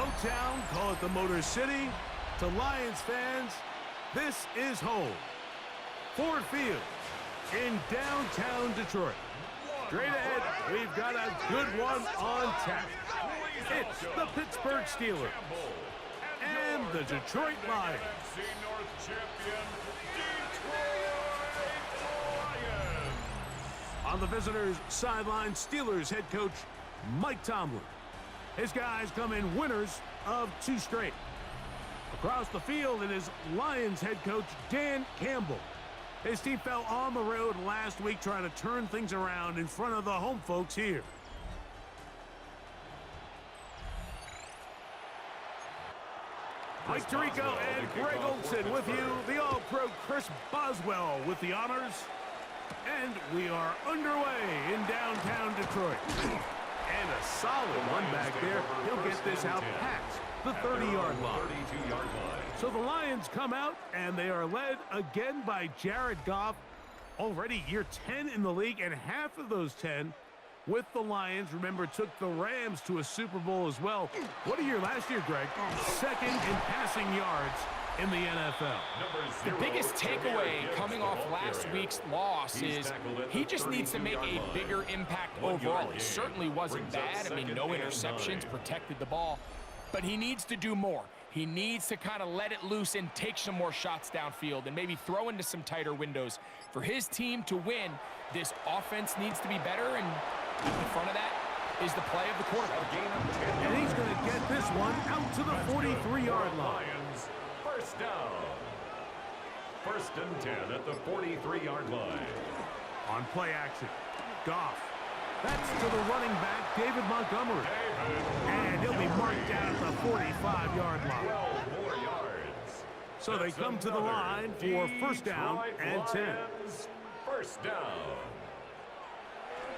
Motown, call it the Motor City. To Lions fans, this is home. Ford Field in downtown Detroit. Straight ahead, we've got a good one on tap. It's the Pittsburgh Steelers and the Detroit Lions. On the visitors' sideline, Steelers head coach Mike Tomlin. His guys come in winners of 2 straight. Across the field, it is Lions head coach Dan Campbell. His team fell on the road last week trying to turn things around in front of the home folks here. Mike Tirico and Greg Olson with you. The All-Pro Chris Boswell with the honors. And we are underway in downtown Detroit. And a solid one back there. He'll get this out past the 30-yard line. So the Lions come out, and they are led again by Jared Goff. Already year 10 in the league, and half of those 10 with the Lions, remember, took the Rams to a Super Bowl as well. What a year last year, Greg. Second in passing yards in the NFL. The biggest takeaway coming off last week's loss is he just needs to make a bigger impact overall. He certainly wasn't bad. I mean, no interceptions, protected the ball. But he needs to do more. He needs to kind of let it loose and take some more shots downfield and maybe throw into some tighter windows. For his team to win, this offense needs to be better, and in front of that is the play of the quarterback. And he's going to get this one out to the 43-yard line. First down. 1st and 10 at the 43-yard line. On play action, Goff. That's to the running back, David Montgomery. And he'll be marked down at the 45-yard line. 12 more yards. So they come to the line for 1st down and 10. First down.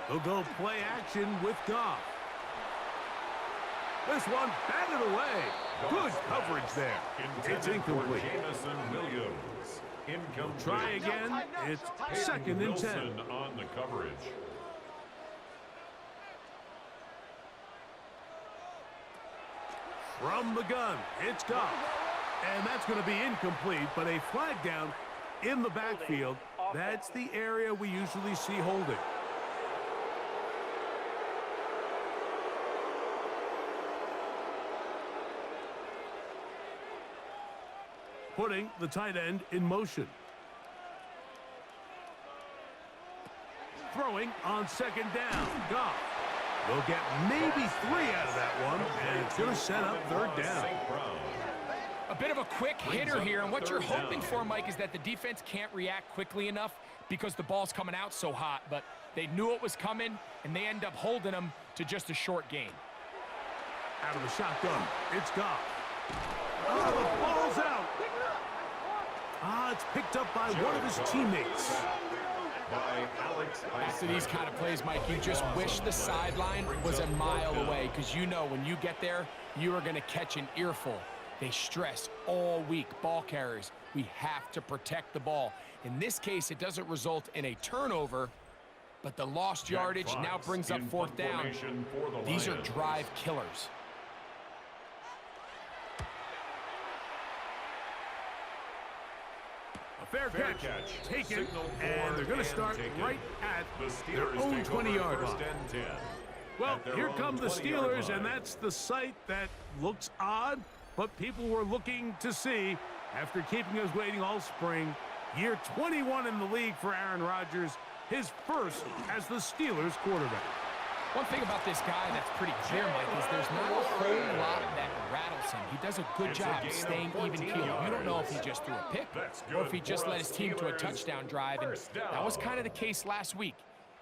They'll go play action with Goff. This one batted away. Good coverage there. It's incomplete. Try again. It's 2nd and 10. On the coverage. From the gun, it's Goff. And that's going to be incomplete, but a flag down in the backfield. That's the area we usually see holding. Putting the tight end in motion. Throwing on 2nd down. Goff. They'll get maybe 3 out of that one, and it's going to set up 3rd down. A bit of a quick hitter here, and what you're hoping for, Mike, is that the defense can't react quickly enough because the ball's coming out so hot, but they knew it was coming, and they end up holding them to just a short gain. Out of the shotgun, it's Goff. Oh, the ball's out. It's picked up by one of his teammates. After these kind of plays, Mike, you just wish the sideline was a mile away, because you know when you get there, you are going to catch an earful. They stress all week, ball carriers. We have to protect the ball. In this case, it doesn't result in a turnover, but the lost yardage now brings up 4th down. These are drive killers. Fair catch, taken, and they're going to start right at their own 20-yard line. Well, here come the Steelers, and that's the sight that looks odd, but people were looking to see after keeping us waiting all spring. Year 21 in the league for Aaron Rodgers, his first as the Steelers quarterback. One thing about this guy that's pretty clear, Mike, is there's not a whole lot that rattles him. He does a good job staying even-keeled. You don't know if he just threw a pick or if he just led his team to a touchdown drive, and that was kind of the case last week.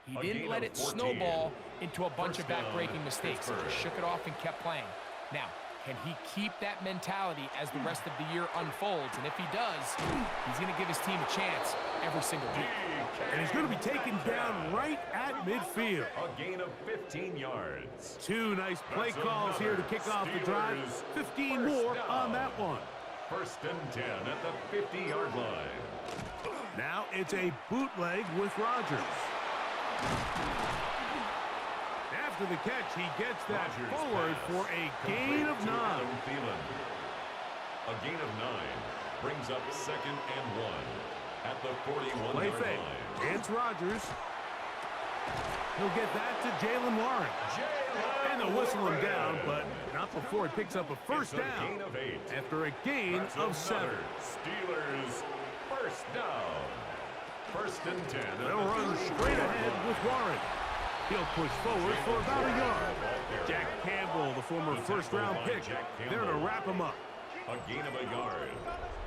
He didn't let it snowball into a bunch of back-breaking mistakes. He just shook it off and kept playing. Now, can he keep that mentality as the rest of the year unfolds? And if he does, he's going to give his team a chance every single week. And he's going to be taken down right at midfield. A gain of 15 yards. 2 nice play calls here to kick off the drive. 15 more on that one. 1st and 10 at the 50-yard line. Now it's a bootleg with Rodgers. after the catch, he gets that Rodgers forward pass. for a gain of 9. A gain of 9 brings up 2nd and 1 at the 41-yard Play line. fake. It's Rodgers. He'll get that to Jalen Warren. And they'll whistle him down, but not before he picks up a first It's a down. gain of 8. After a gain That's of 7. another Steelers first down. 1st and 10. at They'll the run 33-yard straight ahead line. with Warren. He'll push forward for about a yard. Jack Campbell, the former first-round pick, there to wrap him up. A gain of a yard.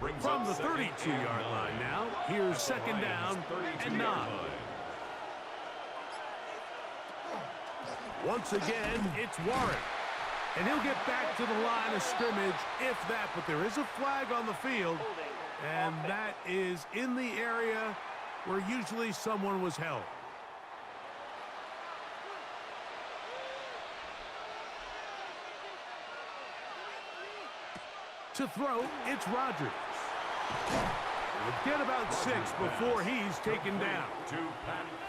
Brings From up the 2nd and 32-yard 9. line now, here's 2nd down and 9. Once again, it's Warren. And he'll get back to the line of scrimmage, if that. But there is a flag on the field, and that is in the area where usually someone was held. To throw, it's Rodgers. He'll get about 6 before he's taken down.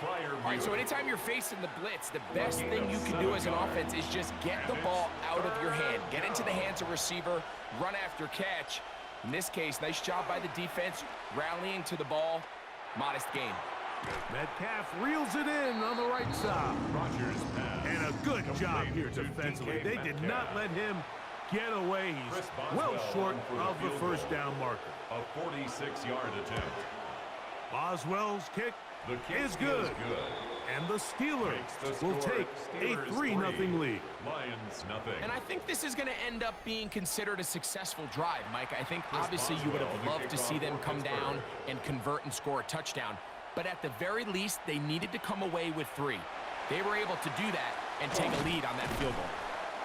All right, so anytime you're facing the blitz, the best thing you can do as an offense is just get the ball out of your hand. Get into the hands of receiver, run after catch. In this case, nice job by the defense, rallying to the ball. Modest gain. Metcalf reels it in on the right side. And a good job here defensively. They did not let him get away. He's well short of the first down marker. A 46-yard attempt. Boswell's kick is good. And the Steelers Makes the will score take a Steelers 3-0 lead. Lions nothing. And I think this is going to end up being considered a successful drive, Mike. I think obviously you would have loved to see them come down and convert and score a touchdown. But at the very least, they needed to come away with 3. They were able to do that and take a lead on that field goal.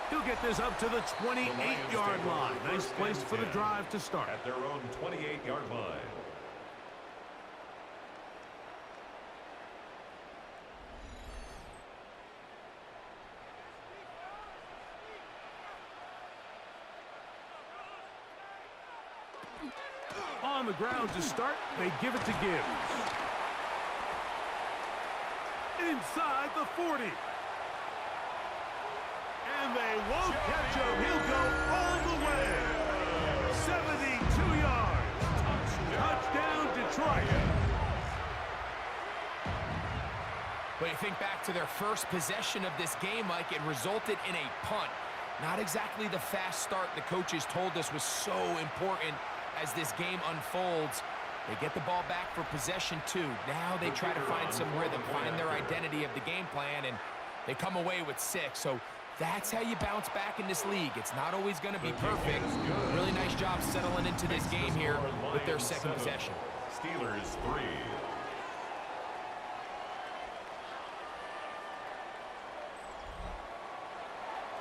He'll get this up to the 28-yard line. Nice place for the drive to start. At their own 28-yard line. On the ground to start, they give it to Gibbs. Inside the 40. And they won't catch him. He'll go all the way. 72 yards. Touchdown, Detroit. When you think back to their first possession of this game, Mike, it resulted in a punt. Not exactly the fast start the coaches told us was so important as this game unfolds. They get the ball back for possession 2. Now they try to find some rhythm, find their identity of the game plan, and they come away with 6. So that's how you bounce back in this league. It's not always going to be perfect. Really nice job settling into this game here with their second possession. Steelers 3.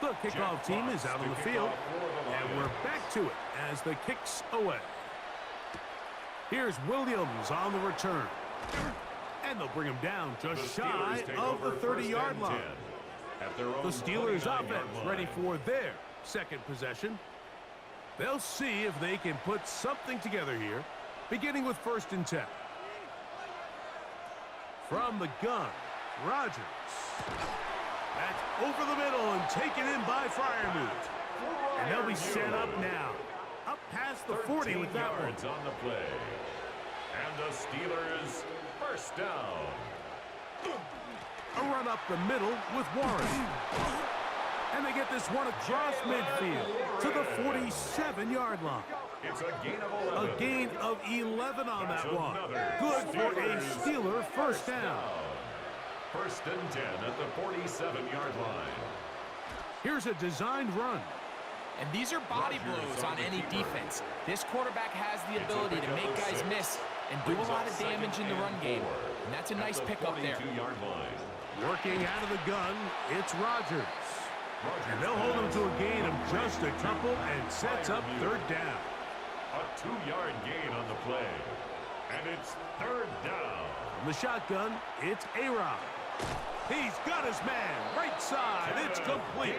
The kickoff team is out on the field, and we're back to it as the kick's away. Here's Williams on the return. And they'll bring him down just shy of the 30-yard line. The Steelers offense ready for their second possession. They'll see if they can put something together here, beginning with 1st and 10. From the gun, Rodgers. That's over the middle and taken in by Freiermuth. And they'll be set up now. Up past the 40 with that one. On the play. And the Steelers first down. A run up the middle with Warren. And they get this one across midfield to the 47-yard line. It's a gain of 11. A gain of 11 on that one. Good for a Steeler first down. 1st and 10 at the 47-yard line. Here's a designed run. And these are body blows on any defense. This quarterback has the ability to make guys miss and do a lot of damage in the run game. And that's a nice pickup there. Working out of the gun, it's Rodgers. And they'll hold him to a gain of just a couple and sets up 3rd down. A 2-yard gain on the play. And it's 3rd down. From the shotgun, it's A-Rod. He's got his man, right side, it's complete.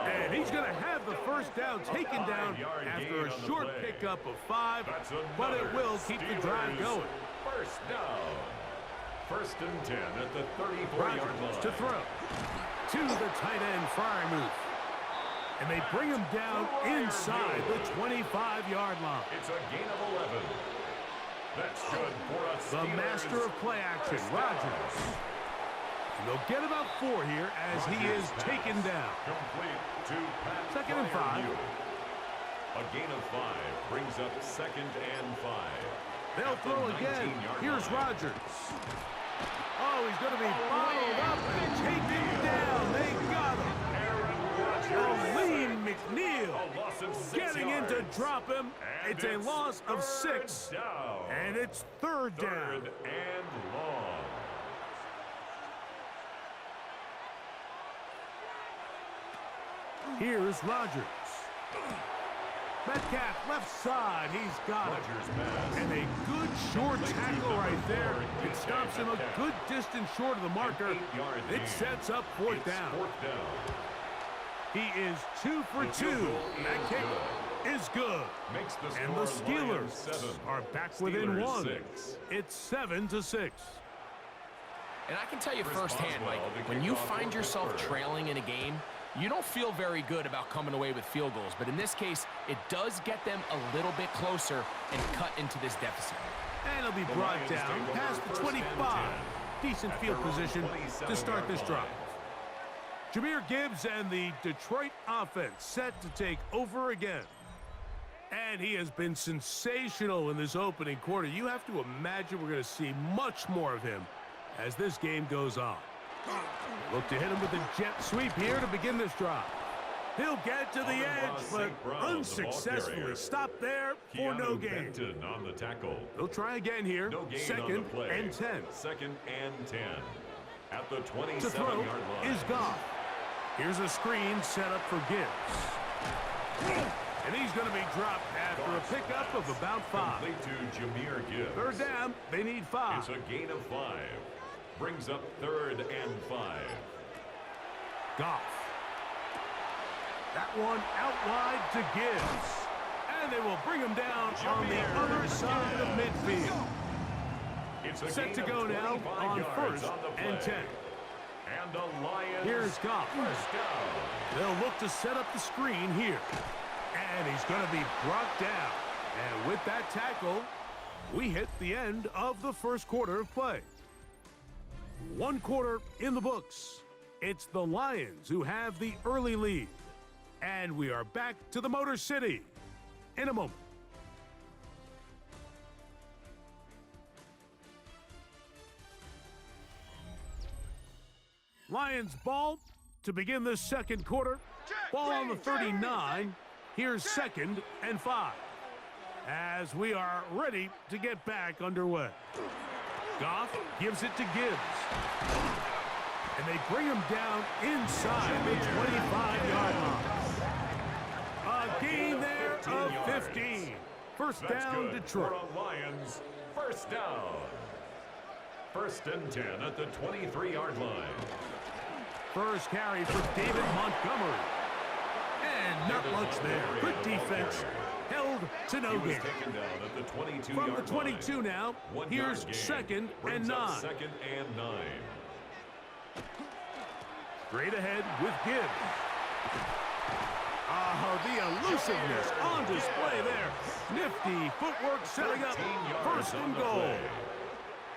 And he's going to have the first down taken down after a short pickup of 5, but it will keep the drive going. First down. 1st and 10 at the 34-yard line. To throw. to the tight end fire move. And they bring him down inside the 25-yard line. It's a gain of 11. That's good for us. The master of play action, Rodgers. And they'll get about 4 here as he is taken down. Complete to Pat. Second and 5. A gain of 5 brings up 2nd and 5. They'll throw again. Here's Rodgers. Oh, he's going to be bottled up and taken down. They got him. Lean McNeil getting in to drop him. It's a loss of 6, and it's third down. Third and long. Here's Rodgers. Metcalf left side, he's got it. And a good short tackle right there. It stops him a good distance short of the marker. It sets up fourth down. He is 2 for 2. That kick is good. And the Steelers are back within 1. It's 7-6. And I can tell you firsthand, Mike, when you find yourself trailing in a game, you don't feel very good about coming away with field goals. But in this case, it does get them a little bit closer and cut into this deficit. And it'll be brought down past the 25. Decent field position to start this drive. Jahmyr Gibbs and the Detroit offense set to take over again. And he has been sensational in this opening quarter. You have to imagine we're going to see much more of him as this game goes on. Look to hit him with a jet sweep here to begin this drive. He'll get to the edge, but unsuccessfully stopped there for no gain. On the tackle. He'll try again here. Second and 10. Second and 10. At the To 27-yard throw line. is Goff. Here's a screen set up for Gibbs. And he's going to be dropped after a pickup of about 5. Complete to Jahmyr Gibbs. Third down, they need 5. It's a gain of 5. Brings up 3rd and 5. Goff. That one out wide to Gibbs. And they will bring him down on the other side of midfield. It's Set to go now on 1st and 10. And the Lions. Here's Goff. First down. They'll look to set up the screen here. And he's going to be brought down. And with that tackle, we hit the end of the first quarter of play. 1 quarter in the books. It's the Lions who have the early lead. And we are back to the Motor City in a moment. Lions ball to begin this second quarter. Ball on the 39. Here's 2nd and 5. As we are ready to get back underway. Goff gives it to Gibbs. And they bring him down inside the 25-yard line. A gain there of 15. First down, Detroit. Lions, first down. 1st and 10 at the 23-yard line. First carry for David Montgomery. And not much there. Good defense. Held to no gain. From the 22 now, here's 2nd and 9. 2nd and 9. Straight ahead with Gibbs. Oh, the elusiveness on display there. Nifty footwork setting up 1st and goal.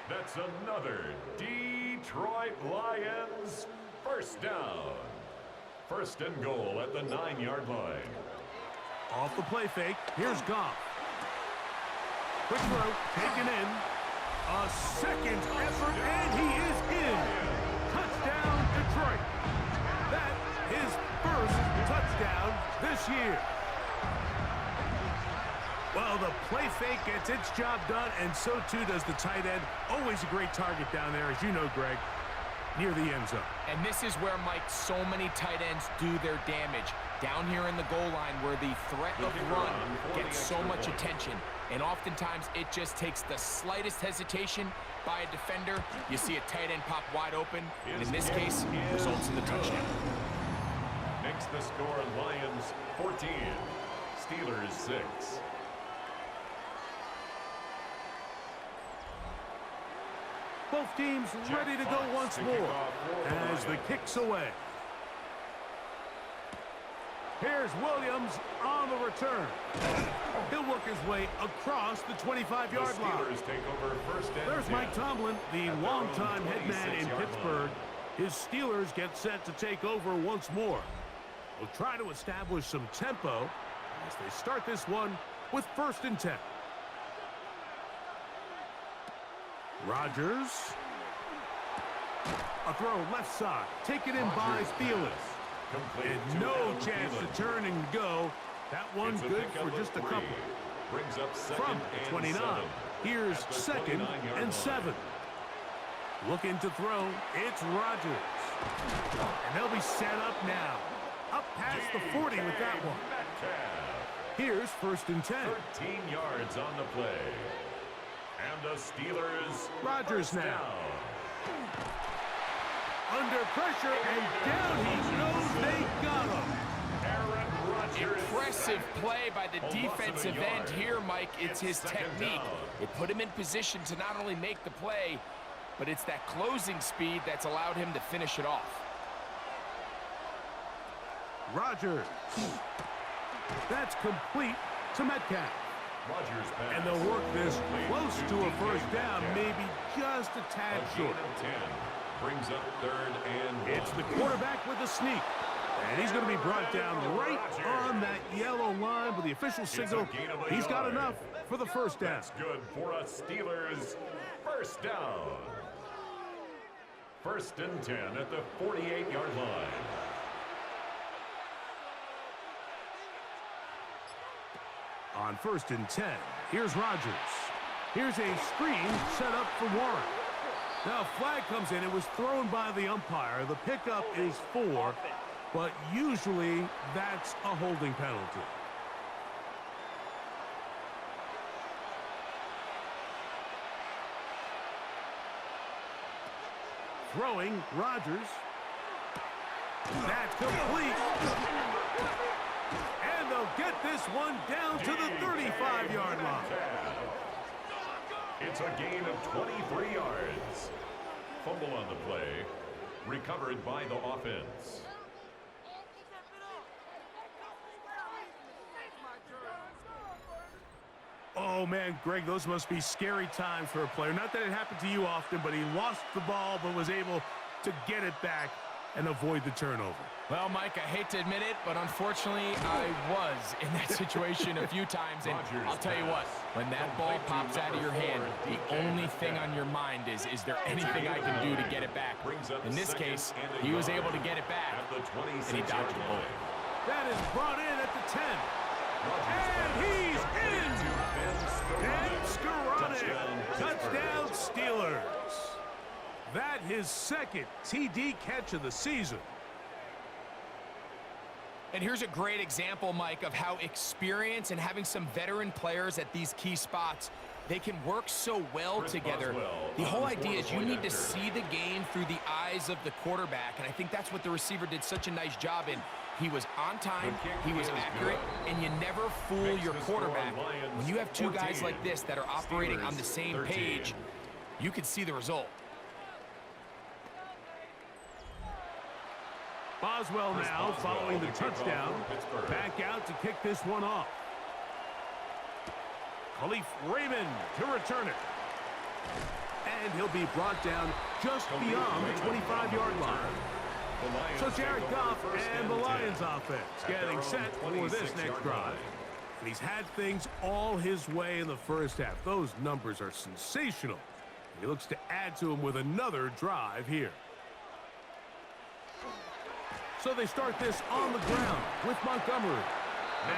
That's another Detroit Lions first down. 1st and goal at the 9-yard line. Off the play fake, here's Goff. Quick throw, taken in. A second effort, and he is in. Touchdown, Detroit. That his first touchdown this year. Well, the play fake gets its job done, and so too does the tight end. Always a great target down there, as you know, Greg, near the end zone. And this is where, Mike, so many tight ends do their damage. Down here in the goal line where the threat of run gets so much attention. And oftentimes it just takes the slightest hesitation by a defender. You see a tight end pop wide open, and in this case, results in the touchdown. Makes the score Lions 14, Steelers 6. Both teams ready to go once more as the kick's away. Here's Williams on the return. He'll work his way across the 25-yard line. Take over first and There's 10 Mike Tomlin, the at their longtime own head man in 26-yard Pittsburgh. line. His Steelers get set to take over once more. They'll try to establish some tempo as they start this one with first and 10. Rodgers. A throw left side. Taken in by Thielen. And no chance to turn and go. That one good for just a couple. Brings up From the 29. Here's second and 7. Looking to throw. It's Rodgers. And they'll be set up now. Up past the 40 with that one. Here's first and 10. 13 yards on the play. And the Steelers. Rodgers now. Under pressure, and down he goes. They got him. Impressive play by the defensive end here, Mike. It's his technique. It put him in position to not only make the play, but it's that closing speed that's allowed him to finish it off. Rodgers. That's complete to Metcalf. And they'll work this close to a first down, maybe just a tad short. Brings up third and 1. It's the quarterback with the sneak. And he's going to be brought down right on that yellow line with the official signal. He's got enough for the first down. That's good for a Steelers first down. First and 10 at the 48-yard line. On first and 10, here's Rodgers. Here's a screen set up for Warren. Now a flag comes in. It was thrown by the umpire. The pickup is 4, but usually that's a holding penalty. Throwing, Rodgers. That's complete. And they'll get this one down to the 35-yard line. It's a gain of 23 yards. Fumble on the play. Recovered by the offense. Oh, man, Greg, those must be scary times for a player. Not that it happened to you often, but he lost the ball but was able to get it back and avoid the turnover. Well, Mike, I hate to admit it, but unfortunately, I was in that situation a few times. And I'll tell you what, when that ball pops out of your hand, the only thing on your mind is there anything I can do to get it back? In this case, he was able to get it back, and he dodged the bullet. That is brought in at the 10. And he's in! Dan Skoranek, touchdown Steelers. That his second TD catch of the season. And here's a great example, Mike, of how experience and having some veteran players at these key spots, they can work so well together. The whole idea is you need to see the game through the eyes of the quarterback, and I think that's what the receiver did such a nice job in. He was on time, he was accurate, and you never fool your quarterback. When you have two guys like this that are operating on the same page, you can see the result. Boswell now following the touchdown. Back out to kick this one off. Khalif Raymond to return it. And he'll be brought down just beyond the 25-yard line. So Jared Goff and the Lions offense getting set for this next drive. And he's had things all his way in the first half. Those numbers are sensational. He looks to add to them with another drive here. So they start this on the ground with Montgomery.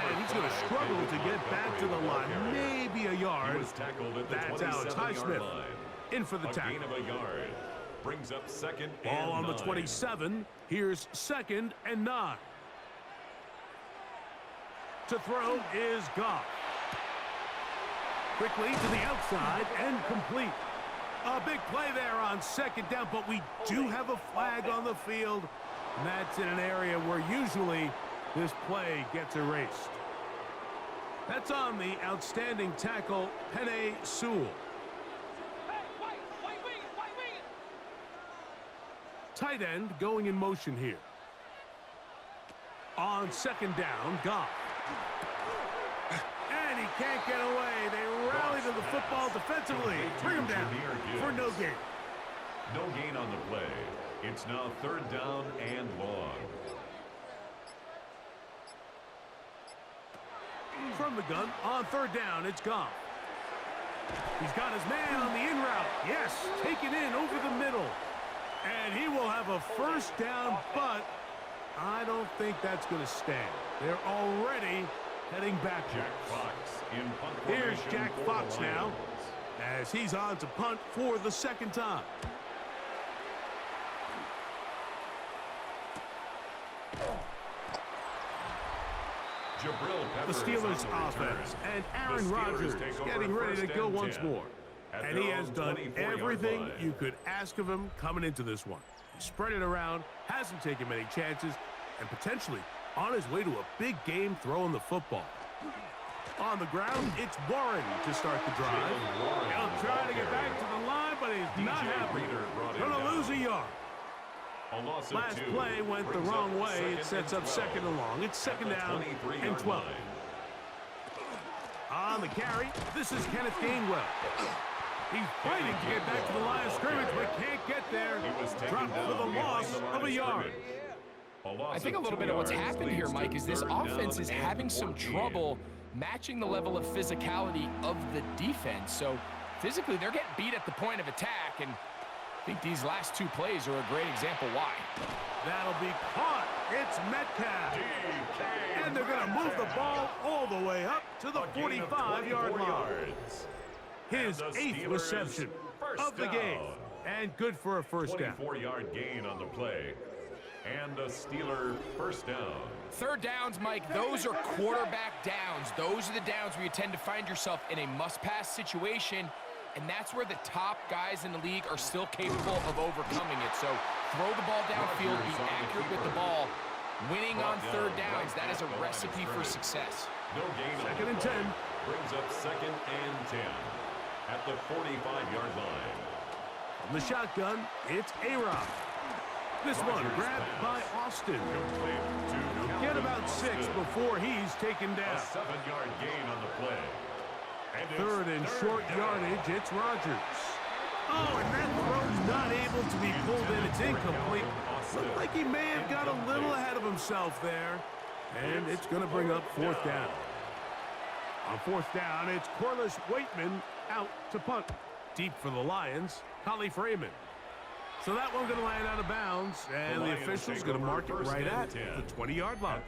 And he's going to struggle to get back to the line. Maybe a yard. That's Alex Highsmith in for the tackle. Brings up second Ball on the 27. Here's second and 9. To throw is Goff. Quickly to the outside and complete. A big play there on second down, but we do have a flag on the field. And that's in an area where usually this play gets erased. That's on the outstanding tackle, Penei Sewell. Tight end going in motion here. On second down, Goff. And he can't get away. They rally to the football defensively. Bring him down for no gain. No gain on the play. It's now third down and long. From the gun, on third down, it's Goff. He's got his man on the in route. Yes, taken in over the middle. And he will have a first down, but I don't think that's going to stand. They're already heading back. Jack Fox in punt Here's formation Jack for Fox the now, Lions. as he's on to punt for the second time. The Steelers offense, and Aaron Rodgers getting ready to go once more. And he has done everything you could ask of him coming into this one. He spread it around, hasn't taken many chances, and potentially on his way to a big game throwing the football. On the ground, it's Warren to start the drive. He'll try to get back to the line, but he's not happy. Going to lose a yard. Last play went the wrong way. It sets up second and long. It's second down and 12. On the carry, this is Kenneth Gainwell. He's fighting to get back to the line of scrimmage, but can't get there. Dropped for the loss of a yard. I think a little bit of what's happened here, Mike, is this offense is having some trouble matching the level of physicality of the defense. So physically, they're getting beat at the point of attack, and I think these last two plays are a great example why. That'll be caught. It's Metcalf. And they're going to move the ball all the way up to the 45-yard line. His 8th reception of the game. And good for a first down. 24-yard gain on the play. And a Steeler first down. Third downs, Mike, those are quarterback downs. Those are the downs where you tend to find yourself in a must-pass situation, and that's where the top guys in the league are still capable of overcoming it. So throw the ball downfield, be accurate with the ball. Winning on third downs, that is a recipe for success. No gain. Second and 10. Brings up second and 10 at the 45-yard line. From the shotgun, it's A-Rob. This one grabbed by Austin. Get about 6 before he's taken down. A 7-yard gain on the play. Third and short yardage, it's Rodgers. Oh, and that throw's not able to be pulled in. It's incomplete. Looked like he may have got a little ahead of himself there. And it's going to bring up fourth down. On fourth down, it's Corliss Waitman out to punt. Deep for the Lions, Collie Freeman. So that one's going to land out of bounds, and the official's going to mark it right at the 20-yard line.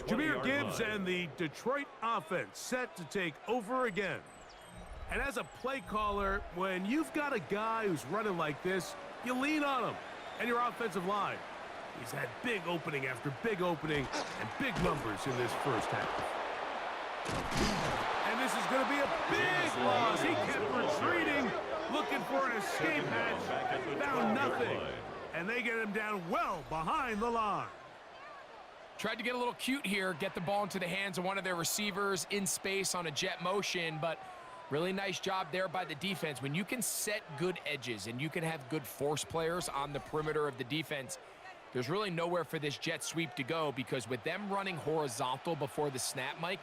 Jahmyr Gibbs and the Detroit offense set to take over again. And as a play caller, when you've got a guy who's running like this, you lean on him and your offensive line. He's had big opening after big opening and big numbers in this first half. And this is going to be a big loss. He kept retreating, looking for an escape hatch, found nothing. And they get him down well behind the line. Tried to get a little cute here, get the ball into the hands of one of their receivers in space on a jet motion, but really nice job there by the defense. When you can set good edges and you can have good force players on the perimeter of the defense, there's really nowhere for this jet sweep to go, because with them running horizontal before the snap, Mike,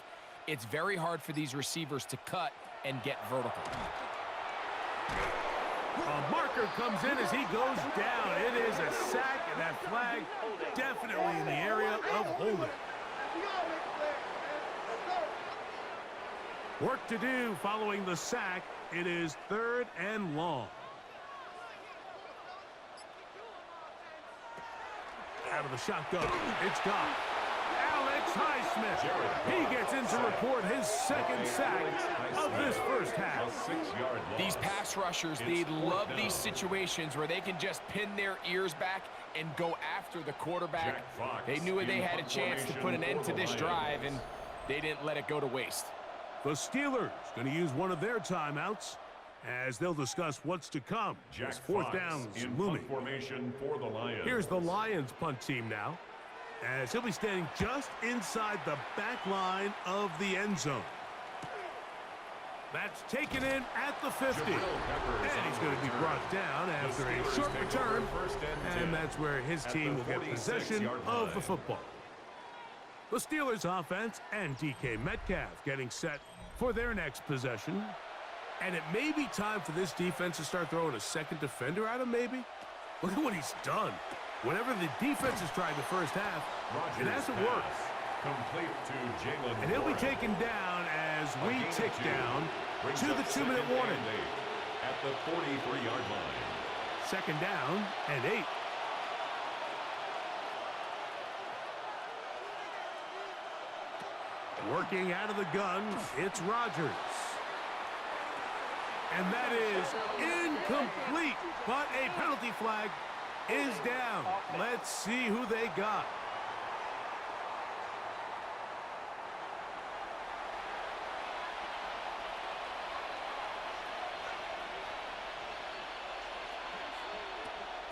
it's very hard for these receivers to cut and get vertical. A marker comes in as he goes down. It is a sack, and that flag definitely in the area of holding. Work to do following the sack. It is third and long. Out of the shotgun, it's Goff. Alex Highsmith. He gets in to report his second sack of this first half. These pass rushers, they love these situations where they can just pin their ears back and go after the quarterback. They knew they had a chance to put an end to this drive, and they didn't let it go to waste. The Steelers going to use one of their timeouts as they'll discuss what's to come. As fourth down's looming. Formation for the Lions. Here's the Lions punt team now, as he'll be standing just inside the back line of the end zone. That's taken in at the 50. And he's going to be brought down after a short return. And that's where his team will get possession of the football. The Steelers offense and DK Metcalf getting set for their next possession. And it may be time for this defense to start throwing a second defender at him, maybe. Look at what he's done. Whenever the defense has tried the first half, it hasn't worked. Complete to Jalen. And he'll be taken down as we tick down to the 2-minute warning. At the 43-yard line. Second down and 8. Working out of the gun, it's Rodgers. And that is incomplete, but a penalty flag is down. Let's see who they got.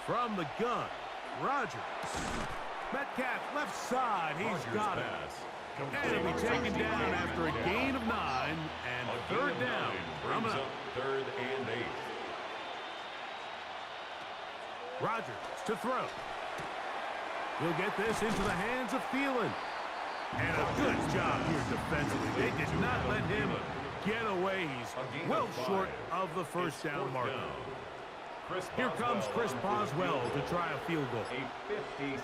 From the gun, Rodgers. Metcalf left side, he's got it. And he'll be taken down after a gain of 9 and third down. Brings up 3rd and 8. Rodgers to throw. He'll get this into the hands of Thielen. And a good job here defensively. They did not let him get away. He's well short of the first down marker. Here comes Chris Boswell to try a field goal.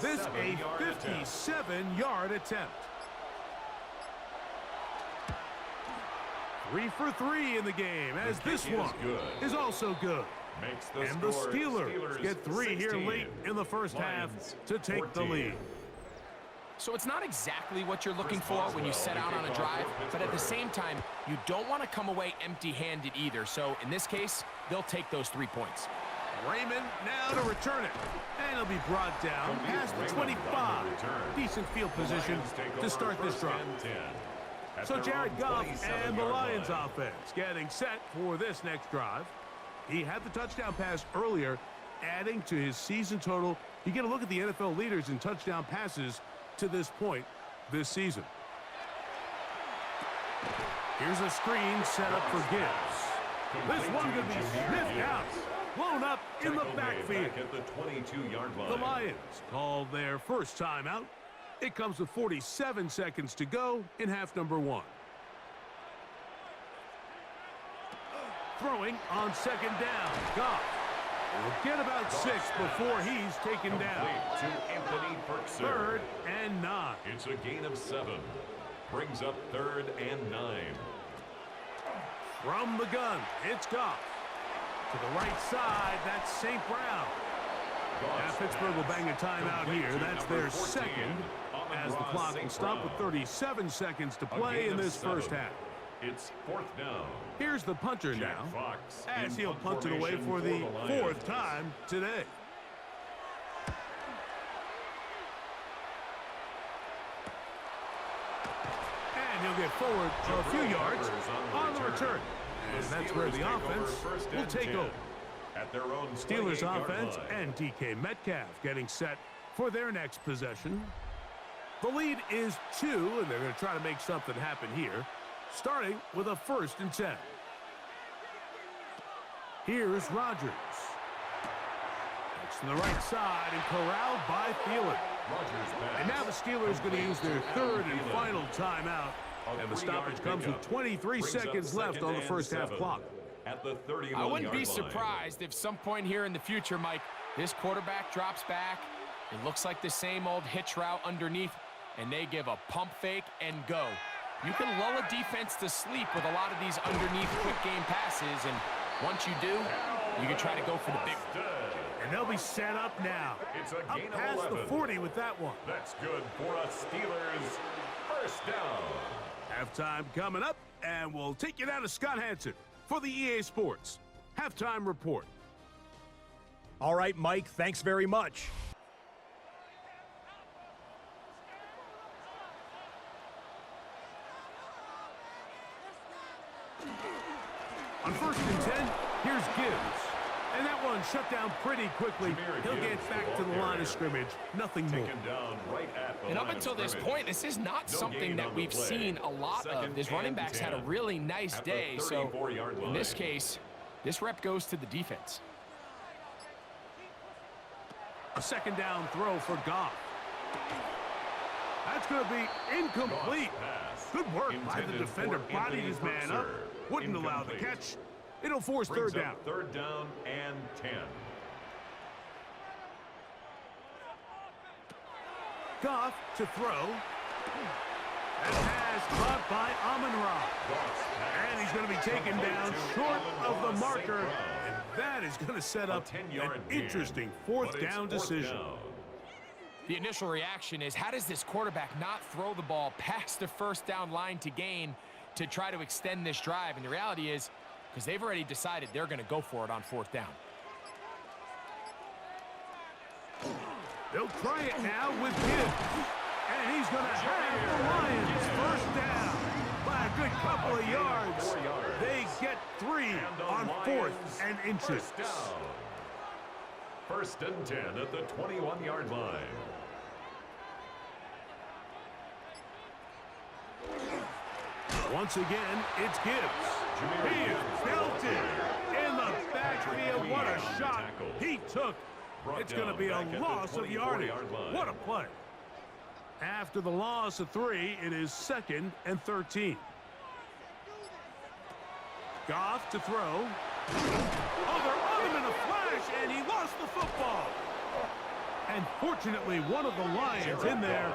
This a 57-yard attempt. 3 for 3 in the game, as this one is also good. And the Steelers get 3 here late in the first half to take the lead. So it's not exactly what you're looking for when you set out on a drive, but at the same time, you don't want to come away empty-handed either. So in this case, they'll take those 3 points. Raymond now to return it. And he'll be brought down past the 25. Decent field position to start this drive. So Jared Goff and the Lions offense getting set for this next drive. He had the touchdown pass earlier, adding to his season total. You get a look at the NFL leaders in touchdown passes to this point this season. Here's a screen set up for Gibbs. This one could be sniffed out. Blown up in the backfield. At the 22-yard line. The Lions called their first timeout. It comes with 47 seconds to go in half number 1. Throwing on second down. Goff will get about 6 before he's taken down. To Anthony Berkser. 3rd and 9. It's a gain of 7. Brings up 3rd and 9. From the gun, it's Goff. To the right side, that's St. Brown. Now Pittsburgh will bang a timeout here. That's their second, as the clock will stop with 37 seconds to play in this first half. It's 4th down. Here's the punter now, as he'll punt it away for the 4th time today. And he'll get forward a few yards on the return. And that's where the offense will take over. At their own Steelers offense and DK Metcalf getting set for their next possession. The lead is 2, and they're going to try to make something happen here, starting with a 1st and 10. Here's Rodgers. Next to the right side and corralled by Thielen. And now the Steelers going to use their 3rd and final timeout. And the stoppage comes with 23 seconds left on the first half clock. At the 31-yard I wouldn't be line. surprised if some point here in the future, Mike, this quarterback drops back. It looks like the same old hitch route underneath, and they give a pump fake and go. You can lull a defense to sleep with a lot of these underneath quick game passes, and once you do, you can try to go for the big one. And they'll be set up now. It's a gain up past of 11. the 40 with that one. That's good for a Steelers first down. Halftime coming up, and we'll take you down to Scott Hansen for the EA Sports Halftime Report. All right, Mike, thanks very much. On 1st and 10, here's Gibbs. And that one shut down pretty quickly. He'll get back to the line of scrimmage. Nothing more. And up until this point, this is not something that we've seen a lot of. This running back's had a really nice day. So in this case, this rep goes to the defense. A 2nd down throw for Goff. That's going to be incomplete. Pass. Good work by the Intended defender. for Bodied Anthony his man up. Purser. Wouldn't allow the Incomplete. catch. It'll force Brings third up down. third down and 10. Goff to throw. That pass caught by Amon-Ra. And he's going to be taken down short of the marker. And that is going to set up an 10-yard interesting gain, fourth but it's down fourth decision. down. The initial reaction is, how does this quarterback not throw the ball past the first down line to gain to try to extend this drive? And the reality is, because they've already decided they're going to go for it on fourth down. They'll try it now with Gibbs. And he's going to have the Lions first down by a good couple of yards. They get 3 on fourth and inches. First down. First and 10 at the 21-yard line. Once again, it's Gibbs. He is belted in the backfield. What a shot he took. It's going to be a loss of yardage. What a play. After the loss of 3, it is 2nd and 13. Goff to throw. Oh, they're on him in a flash, and he lost the football. And fortunately, one of the Lions in there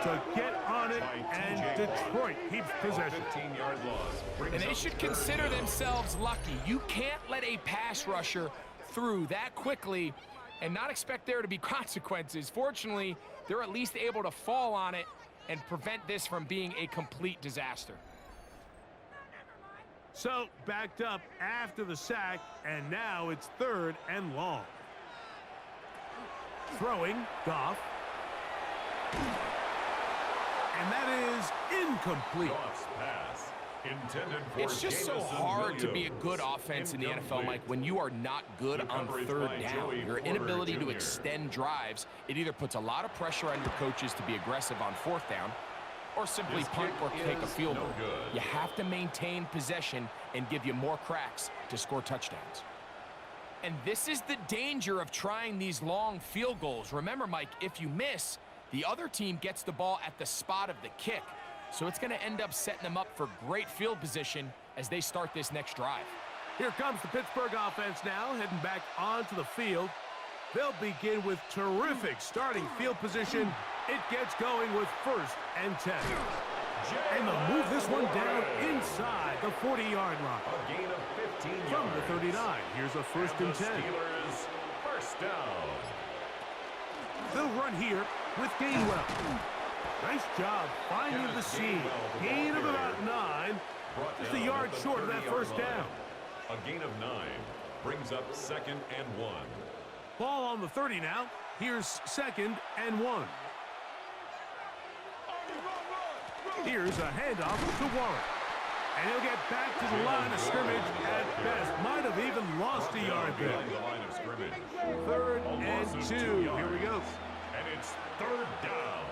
to get on it, and Detroit keeps possession. 15-yard loss. And they should consider themselves lucky. You can't let a pass rusher through that quickly and not expect there to be consequences. Fortunately, they're at least able to fall on it and prevent this from being a complete disaster. So, backed up after the sack, and now it's 3rd and long. Throwing, Goff. And that is incomplete. Goff's pass intended for It's just so Jamison hard to be a Williams. good offense in the NFL, Incomplete. Mike, when you are not good The on coverage third by down. Joey Your Porter inability to Jr. extend drives, it either puts a lot of pressure on your coaches to be aggressive on fourth down or simply This punt or kick take a is field no goal. good. You have to maintain possession and give you more cracks to score touchdowns. And this is the danger of trying these long field goals. Remember, Mike, if you miss, the other team gets the ball at the spot of the kick. So it's going to end up setting them up for great field position as they start this next drive. Here comes the Pittsburgh offense now, heading back onto the field. They'll begin with terrific starting field position. It gets going with 1st and 10. And they'll move this one down inside the 40-yard line. A gain of 15 yards. From the 39, here's a 1st and 10. The Steelers first down. They'll run here with Gainwell. Nice job finding the seam. Gain of about 9. Just a yard short of that first down. A gain of 9 brings up 2nd and 1. Ball on the 30 now. Here's 2nd and 1. Here's a handoff to Warren. And he'll get back to the line of scrimmage at best. Might have even lost a yard there. The line of scrimmage. 3rd A and loss of 2. 2 yards. Here we go. And it's 3rd down.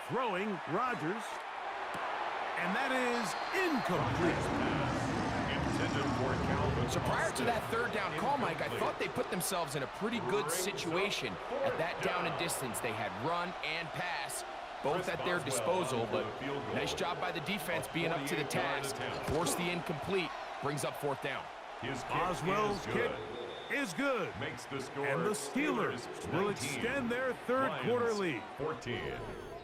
Throwing, Rodgers. And that is incomplete. Intended for Calvin. So prior to that 3rd down call, Mike, I thought they put themselves in a pretty good situation at that down and distance. They had run and pass, both at their disposal, but nice job by the defense being up to the task. Force the incomplete, brings up 4th down. His kick Boswell's is kick good. is good. Makes the score. And the Steelers will 19, extend their 3rd quarter Lions lead. 14.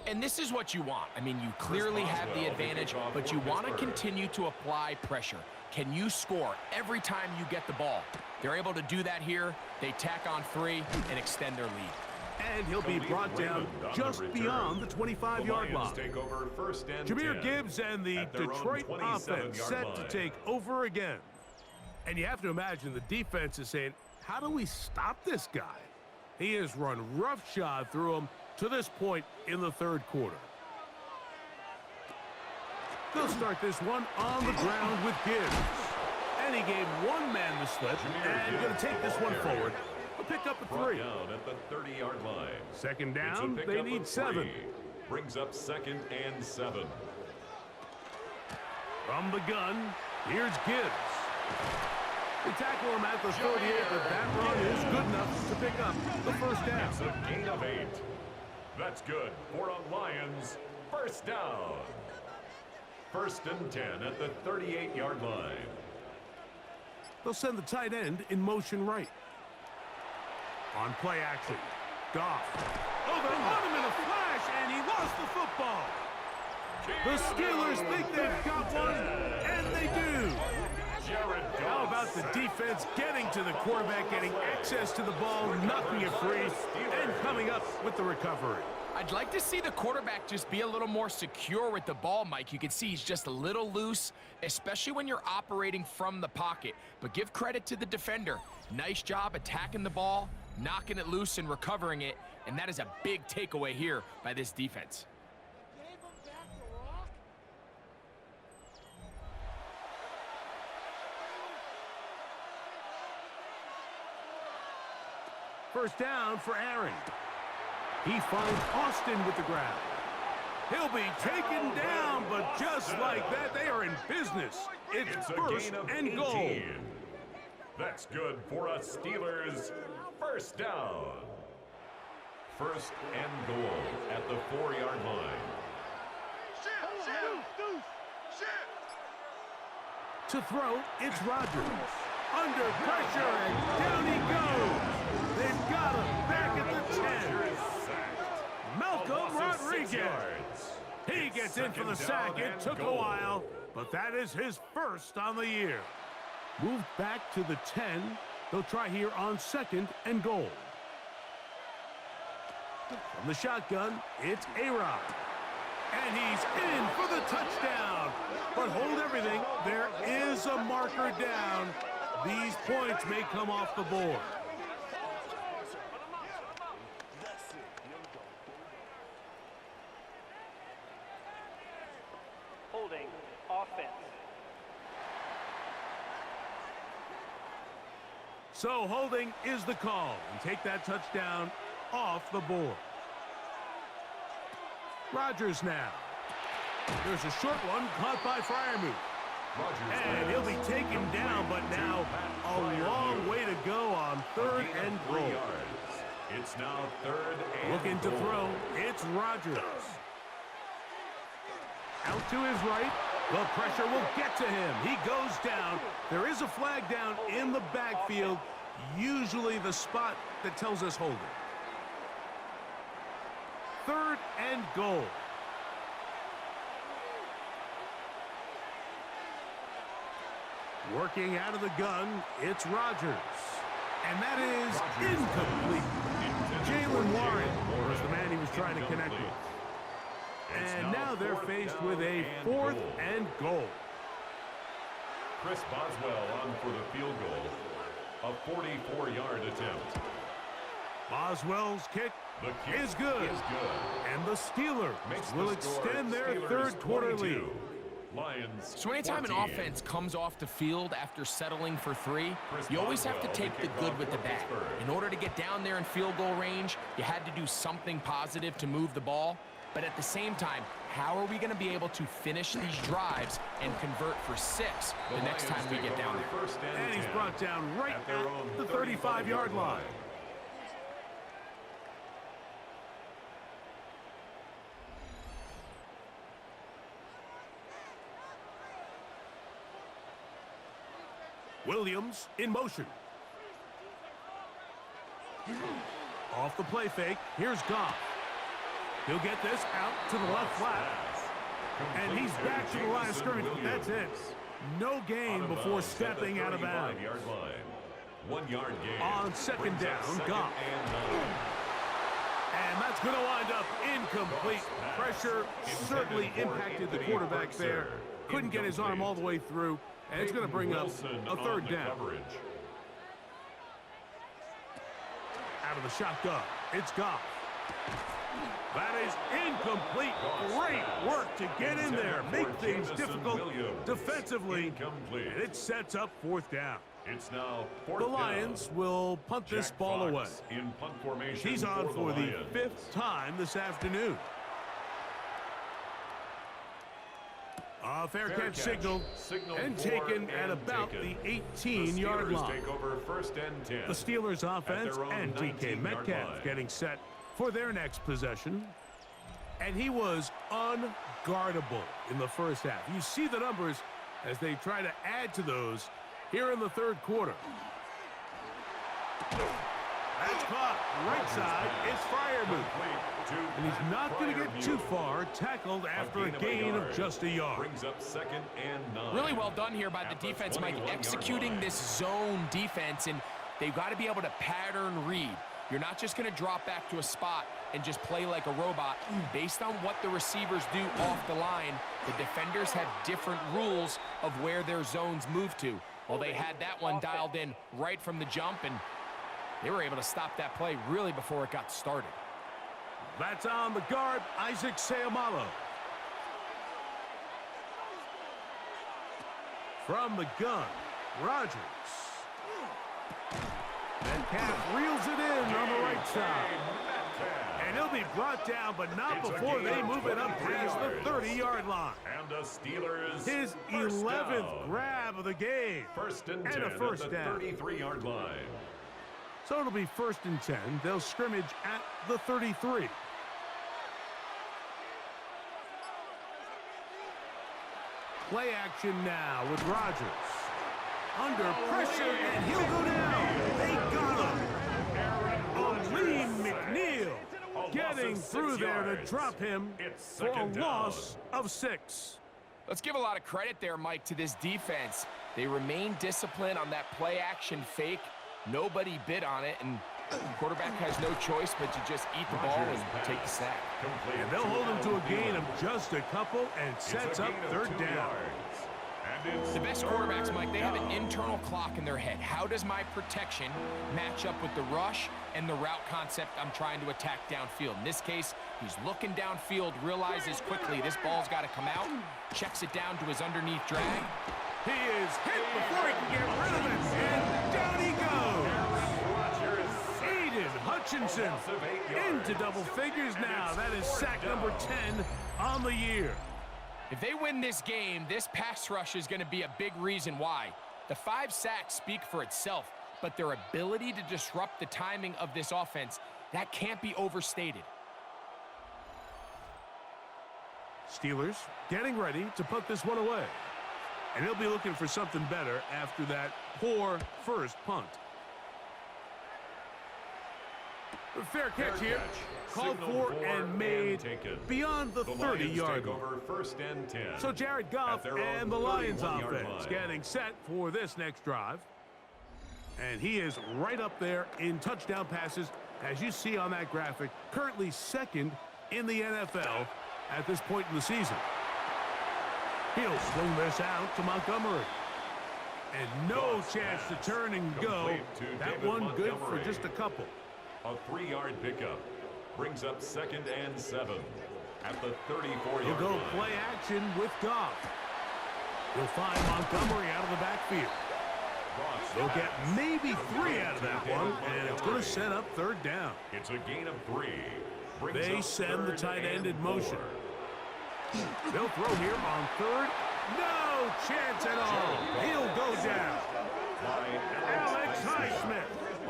And this is what you want. I mean, you clearly have the advantage, but you want to continue to apply pressure. Can you score every time you get the ball? They're able to do that here. They tack on 3 and extend their lead. And he'll be brought down just beyond the 25-yard line. Take over 1st and Jameer 10 Gibbs and the at their own Detroit 27-yard offense set line. to take over again. And you have to imagine the defense is saying, how do we stop this guy? He has run roughshod through him to this point in the 3rd quarter. They'll start this one on the ground with Gibbs. And he gave one man the slip and going to take this one forward. A pick up a 3. Down at the 30-yard line. 2nd It's a down, pickup they of need 3. 7. Brings up 2nd and 7. From the gun, here's Gibbs. They tackle him at the 38, but that run is good enough to pick up the first down. It's a gain of 8. That's good for a Lions first down. 1st and 10 at the 38-yard line. They'll send the tight end in motion right. On play action, Goff. Oh, they're on him in a flash, and he lost the football. The Steelers think they've got one, and they do. How about the defense getting to the quarterback, getting access to the ball, knocking it free, and coming up with the recovery? I'd like to see the quarterback just be a little more secure with the ball, Mike. You can see he's just a little loose, especially when you're operating from the pocket. But give credit to the defender. Nice job attacking the ball, knocking it loose and recovering it, and that is a big takeaway here by this defense. First down for Aaron. He finds Austin with the grab. He'll be taken down, but just like that, they are in business. It's first and goal. That's good for a Steelers first down. 1st and goal at the 4-yard line. To throw, it's Rodgers. Under pressure, and down he goes. They've got him back at the 10. Malcolm Rodriguez. He gets in for the sack. It took a while, but that is his first on the year. Moved back to the 10. They'll try here on 2nd and goal. From the shotgun, it's A-Rod. And he's in for the touchdown. But hold everything. There is a marker down. These points may come off the board. Holding offense. So holding is the call, and take that touchdown off the board. Rodgers now. There's a short one caught by Freiermuth. And he'll be taken down, but now a long way to go on 3rd and goal. It's now 3rd and Looking to goal. throw, it's Rodgers. Out to his right. The pressure will get to him. He goes down. There is a flag down in the backfield, usually the spot that tells us holding. 3rd and goal. Working out of the gun, it's Rodgers. And that is incomplete. Jalen Warren was the man he was trying to connect with. And now they're faced with a 4th and goal. Chris Boswell on for the field goal. A 44-yard attempt. Boswell's kick The kick is good. And the Steelers Makes will the score extend their Steelers 3rd quarter 22. lead. Lions So anytime an 14. offense comes off the field after settling for 3, you always have to take the good with the bad. In order to get down there in field goal range, you had to do something positive to move the ball. But at the same time, how are we going to be able to finish these drives and convert for 6 the next time we get down there? First And he's 10 brought down right at their own at the 35-yard line. Williams in motion. Off the play fake, here's Goff. He'll get this out to the left flat. And he's back to the line of scrimmage. That's it. No gain before stepping out of bounds. 1 yard gain. On 2nd down, Goff. And that's going to wind up incomplete. Pressure certainly impacted the quarterback there. Couldn't get his arm all the way through. And it's going to bring up a 3rd down. Out of the shotgun, it's Goff. That is incomplete. Great work to get in there. Make things difficult defensively. And it sets up 4th down. It's now The Lions will punt this ball away. In punt formation. He's on for the Lions. 5th time this afternoon. A fair catch signaled and taken at about the 18-yard line. Take over first and 10. The Steelers offense and DK 19-yard Metcalf line. getting set for their next possession. And he was unguardable in the first half. You see the numbers as they try to add to those here in the third quarter. That's caught. Right side. It's Freiermuth. And he's not going to get too far. Tackled after a gain of just a yard. Brings up second and 9. Really well done here by the defense, Mike, executing this zone defense, and they've got to be able to pattern read. You're not just going to drop back to a spot and just play like a robot. Based on what the receivers do off the line, the defenders have different rules of where their zones move to. Well, they had that one dialed in right from the jump, and they were able to stop that play really before it got started. That's on the guard, Isaac Seumalo. From the gun, Rodgers. Metcalf reels it in on the right side. And he'll be brought down, but not before they move it up past the 30-yard line. And the Steelers, His 11th grab of the game. First and 10 and a first at the down. 33-yard line. So it'll be first and 10. They'll scrimmage at the 33. Play action now with Rodgers. Under pressure, and he'll go down. They got him. Lee McNeil getting through there to drop him for a loss of 6. Let's give a lot of credit there, Mike, to this defense. They remain disciplined on that play action fake. Nobody bid on it, and the quarterback has no choice but to just eat the ball and take the sack. And they'll hold him to a gain of just a couple and sets up third down. The best quarterbacks, Mike, they have an internal clock in their head. How does my protection match up with the rush and the route concept I'm trying to attack downfield? In this case, he's looking downfield, realizes quickly this ball's got to come out, checks it down to his underneath drag. He is hit before he can get rid of it, and down he goes. Aiden Hutchinson into double figures now. That is sack number 10 on the year. If they win this game, this pass rush is going to be a big reason why. The 5 sacks speak for itself, but their ability to disrupt the timing of this offense, that can't be overstated. Steelers getting ready to put this one away. And he'll be looking for something better after that poor first punt. A fair catch here. Called for and made beyond the 30-yard line. First and 10. So Jared Goff and the Lions offense getting set for this next drive. And he is right up there in touchdown passes, as you see on that graphic, currently second in the NFL at this point in the season. He'll swing this out to Montgomery. And no chance to turn and go. That one good for just a couple. A 3-yard pickup brings up second and 7 at the 34-yard He'll go line. play action with Goff. He'll find Montgomery out of the backfield. They'll get maybe 3 out of that one, and it's going to set up third down. It's a gain of 3. They send the tight end in motion. They'll throw here on third. No chance at all. He'll go down. Alex Highsmith.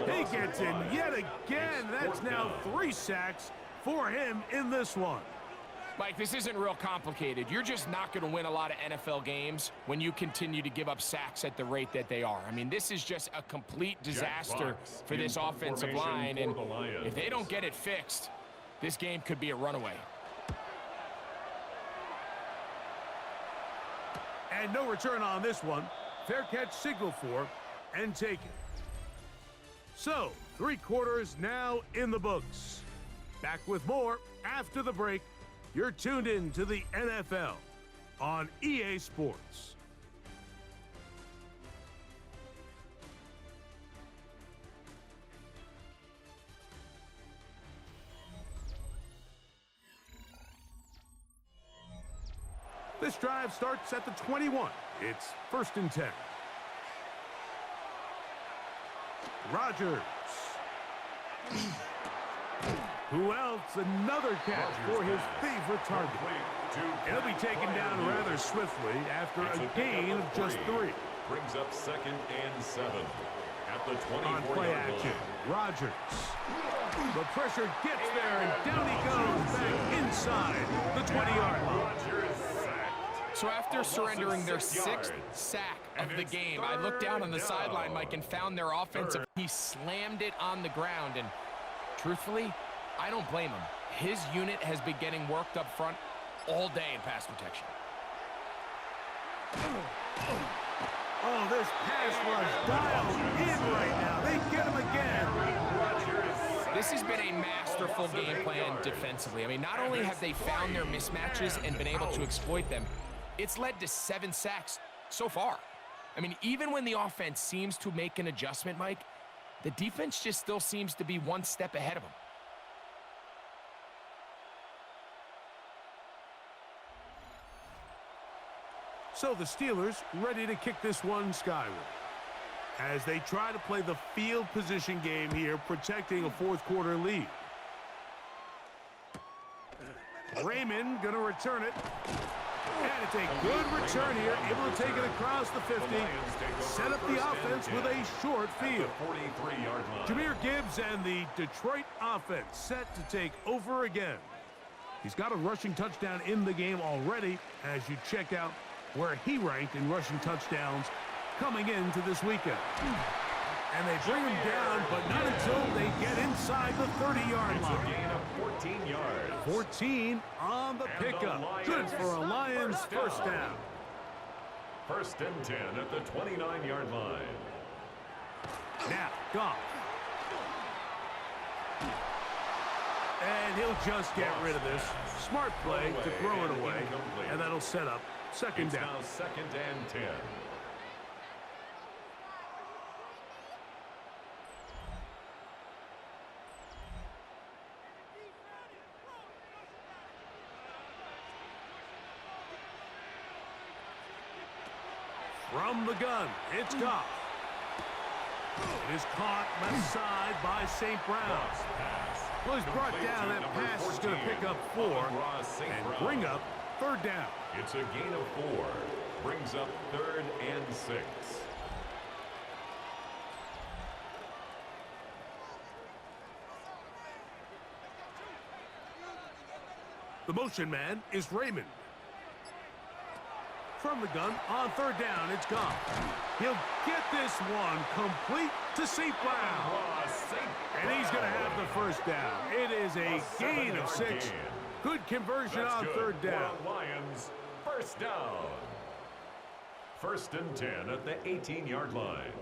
He gets in yet again. That's now 3 sacks for him in this one. Mike, this isn't real complicated. You're just not going to win a lot of NFL games when you continue to give up sacks at the rate that they are. I mean, this is just a complete disaster for this offensive line, and if they don't get it fixed, this game could be a runaway. And no return on this one. Fair catch signal for and taken. So, 3 quarters now in the books. Back with more after the break. You're tuned in to the NFL on EA Sports. This drive starts at the 21. It's first and 10. Rodgers. Who else? Another catch for his favorite target. He'll be taken down rather swiftly after a gain of just 3. Brings up 2nd and 7 at the 24-yard On play action, Rodgers. The pressure gets there, and down he goes back inside the 20-yard line. So after surrendering their 6th sack of the game, I looked down on the sideline, Mike, and found their offensive. He slammed it on the ground, and truthfully, I don't blame him. His unit has been getting worked up front all day in pass protection. Oh, this pass rush dialed in right now. They get him again. This has been a masterful game plan defensively. I mean, not only have they found their mismatches and been able to exploit them, it's led to 7 sacks so far. I mean, even when the offense seems to make an adjustment, Mike, the defense just still seems to be one step ahead of them. So the Steelers ready to kick this one skyward as they try to play the field position game here, protecting a 4th quarter lead. Raymond gonna return it. And it's a good return here, able to take it across the 50, set up the offense with a short field. Jahmyr Gibbs and the Detroit offense set to take over again. He's got a rushing touchdown in the game already as you check out where he ranked in rushing touchdowns coming into this weekend. And they bring him down, but not until they get inside the 30-yard line. It's a gain of 14 yards. 14 on the pickup. Good for a Lions first down. 1st and 10 at the 29-yard line. Now, Goff. And he'll just get rid of this. Smart play to throw it away. And that'll set up 2nd down. Now 2nd and 10. From the gun, it's Goff. It is caught left side by St. Brown. Well, he's brought down. That pass is going to pick up 4 and bring up 3rd down. It's a gain of 4. Brings up 3rd and 6. The motion man is Raymond. From the gun, on 3rd down, it's Goff. He'll get this one complete to St. Brown. And he's going to have the first down. It is a gain of 6. Good conversion on 3rd down. Lions, first down. 1st and 10 at the 18-yard line.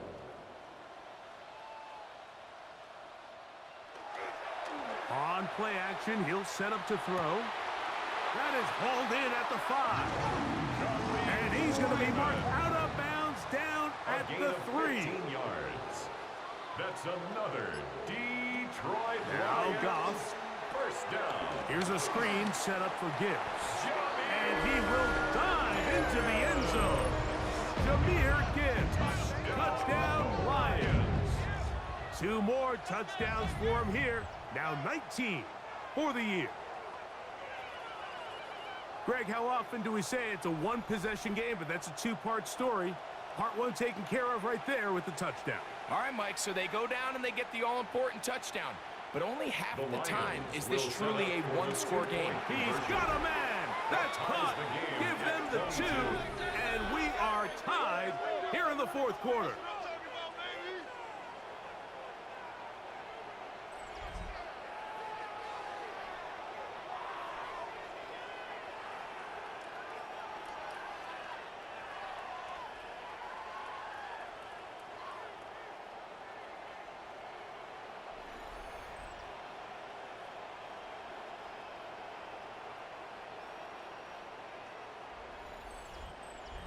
On play action, he'll set up to throw. That is hauled in at the 5. And he's going to be marked out of bounds down at the 3. 15 yards. That's another Detroit Now Lions Goff. first down. Here's a screen set up for Gibbs. And he will dive into the end zone. Jahmyr Gibbs. Touchdown Lions. 2 more touchdowns for him here. Now 19 for the year. Greg, how often do we say it's a 1-possession game, but that's a 2-part story? Part 1 taken care of right there with the touchdown. All right, Mike, so they go down and they get the all-important touchdown. But only half the time is this truly a 1-score game. He's got a man. That's caught. Give them the 2, and we are tied here in the 4th quarter.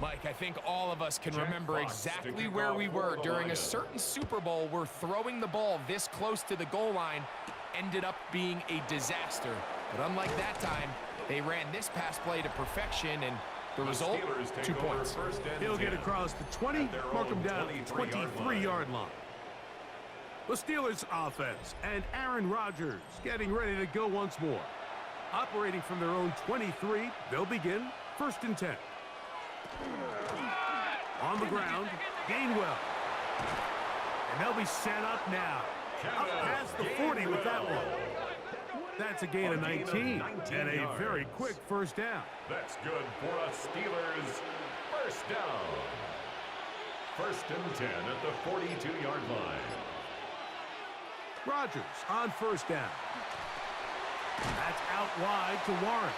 Mike, I think all of us can remember exactly where we were during a certain Super Bowl where throwing the ball this close to the goal line ended up being a disaster. But unlike that time, they ran this pass play to perfection, and the result, 2 points. He'll get across the 20, mark him down at the 23-yard line. The Steelers offense and Aaron Rodgers getting ready to go once more. Operating from their own 23, they'll begin 1st and 10. On the ground, Gainwell. And they'll be set up now. Up past the 40 with that one. That's a gain of 19 and a very quick 1st down. That's good for us Steelers. 1st down. 1st and 10 at the 42-yard line. Rodgers on 1st down. That's out wide to Warren.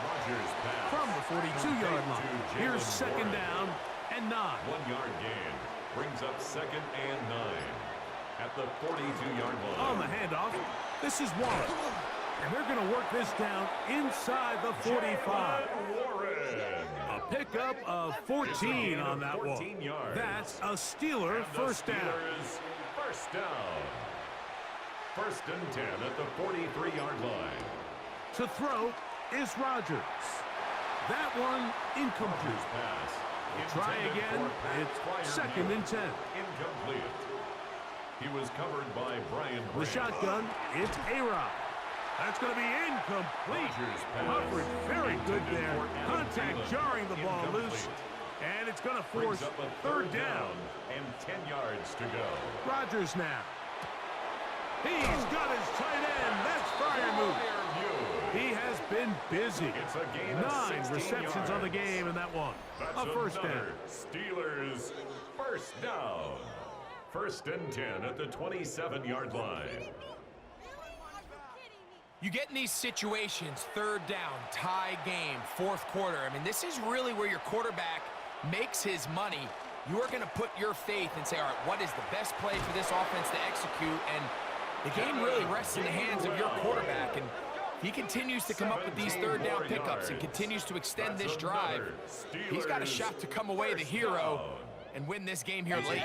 Rodgers pass From the 42-yard line. Here's 2nd down and 9. 1-yard gain brings up 2nd and 9 at the 42-yard line. On the handoff, this is Warren. And they're going to work this down inside the 45. A pickup of 14 on that one. That's a Steeler 1st down. 1st down. 1st and 10 at the 43-yard line. To throw is Rodgers. That one incomplete. Pass. Try again. It's 2nd and 10. Incomplete. He was covered by Brian The shotgun, it's A-Rod. That's going to be incomplete. Coverage very good there. Contact jarring the ball loose. And it's going to force 3rd down. And 10 yards to go. Rodgers now. He's got his tight end. That's Freiermuth. He has been busy. 9 receptions on the game in that one. That's a 1st down. Steelers 1st down. 1st and 10 at the 27-yard line. You get in these situations, 3rd down, tie game, 4th quarter. I mean, this is really where your quarterback makes his money. You are going to put your faith and say, all right, what is the best play for this offense to execute? And the game really rests in the hands of your quarterback. And he continues to come up with these 3rd down pickups and continues to extend this drive. He's got a shot to come away the hero and win this game here late.